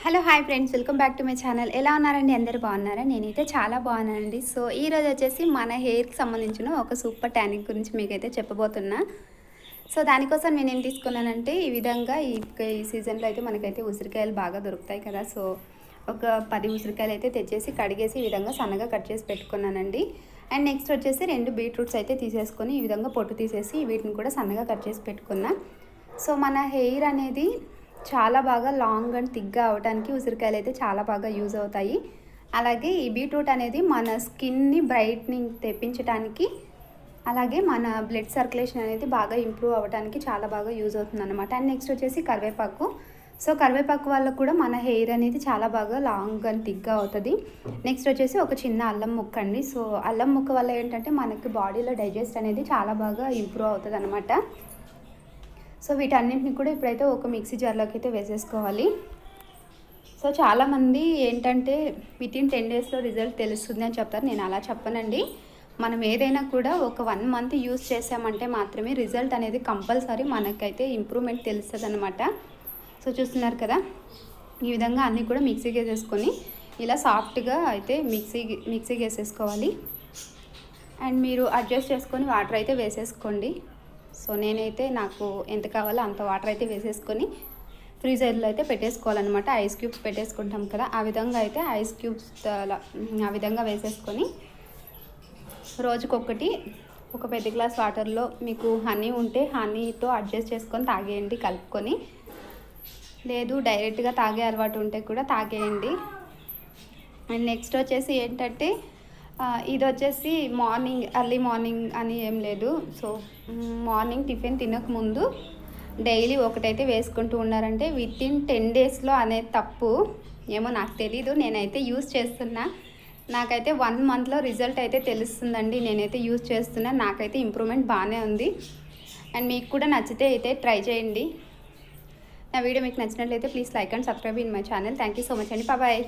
Hello hi friends, welcome back to my channel. ఎలా ఉన్నారండి? అందరూ బాగున్నారా? నేనైతే చాలా బాగున్నానండి. సో ఈరోజు వచ్చేసి మన హెయిర్కి సంబంధించిన ఒక సూపర్ ట్యానింగ్ గురించి మీకైతే చెప్పబోతున్నా. సో దానికోసం నేనేం తీసుకున్నానంటే, ఈ విధంగా ఈ సీజన్లో అయితే మనకైతే ఉసిరికాయలు బాగా దొరుకుతాయి కదా. సో ఒక 10 ఉసిరికాయలు అయితే తెచ్చేసి కడిగేసి ఈ విధంగా సన్నగా కట్ చేసి పెట్టుకున్నానండి. అండ్ నెక్స్ట్ వచ్చేసి 2 బీట్రూట్స్ అయితే తీసేసుకొని ఈ విధంగా పొట్టు తీసేసి వీటిని కూడా సన్నగా కట్ చేసి పెట్టుకున్నా. సో మన హెయిర్ అనేది చాలా బాగా లాంగ్ అండ్ థిక్గా అవడానికి ఉసిరికాయలు అయితే చాలా బాగా యూజ్ అవుతాయి. అలాగే ఈ బీట్రూట్ అనేది మన స్కిన్ని బ్రైట్నింగ్ తెప్పించడానికి, అలాగే మన బ్లడ్ సర్క్యులేషన్ అనేది బాగా ఇంప్రూవ్ అవ్వడానికి చాలా బాగా యూజ్ అవుతుంది అనమాట. అండ్ నెక్స్ట్ వచ్చేసి కరివేపాకు. సో కరివేపాకు వల్ల కూడా మన హెయిర్ అనేది చాలా బాగా లాంగ్ అండ్ థిక్గా అవుతుంది. నెక్స్ట్ వచ్చేసి ఒక చిన్న అల్లం ముక్క అండి. సో అల్లం ముక్క వల్ల ఏంటంటే మనకి బాడీలో డైజెస్ట్ అనేది చాలా బాగా ఇంప్రూవ్ అవుతుంది అనమాట. సో వీటన్నింటిని కూడా ఇప్పుడైతే ఒక మిక్సీ జార్లోకి అయితే వేసేసుకోవాలి. సో చాలామంది ఏంటంటే వితిన్ 10 డేస్లో రిజల్ట్ తెలుస్తుంది అని చెప్తారు. నేను అలా చెప్పనండి. మనం ఏదైనా కూడా ఒక 1 మంత్ యూస్ చేసామంటే మాత్రమే రిజల్ట్ అనేది కంపల్సరీ మనకైతే ఇంప్రూవ్మెంట్ తెలుస్తుంది అనమాట. సో చూస్తున్నారు కదా, ఈ విధంగా అన్నీ కూడా మిక్సీకి వేసేసుకొని ఇలా సాఫ్ట్గా అయితే మిక్సీకి వేసేసుకోవాలి. అండ్ మీరు అడ్జస్ట్ చేసుకొని వాటర్ అయితే వేసేసుకోండి. సో నేనైతే నాకు ఎంత కావాలో అంత వాటర్ అయితే వేసేసుకొని ఫ్రీజర్లో అయితే పెట్టేసుకోవాలన్నమాట. ఐస్ క్యూబ్స్ పెట్టేసుకుంటాం కదా, ఆ విధంగా అయితే ఐస్ క్యూబ్స్ ఆ విధంగా వేసేసుకొని రోజుకొకటి ఒక పెద్ద గ్లాస్ వాటర్లో మీకు హనీ ఉంటే హనీతో అడ్జస్ట్ చేసుకొని తాగేయండి కలుపుకొని. లేదు డైరెక్ట్గా తాగే అలవాటు ఉంటే కూడా తాగేయండి. అండ్ నెక్స్ట్ వచ్చేసి ఏంటంటే ఇది వచ్చేసి ఎర్లీ మార్నింగ్ అని ఏం లేదు. సో మార్నింగ్ టిఫిన్ తినకముందు డైలీ ఒకటైతే వేసుకుంటూ ఉన్నారంటే వితిన్ 10 డేస్లో అనేది తప్పు ఏమో నాకు తెలీదు. నేనైతే యూస్ చేస్తున్నా. నాకైతే 1 మంత్లో రిజల్ట్ అయితే తెలుస్తుందండి. నేనైతే యూస్ చేస్తున్నా. నాకైతే ఇంప్రూవ్మెంట్ బాగానే ఉంది. అండ్ మీకు కూడా నచ్చితే అయితే ట్రై చేయండి. నా వీడియో మీకు నచ్చినట్లయితే please like and subscribe in my channel. Thank you so much అండి. బాయ్.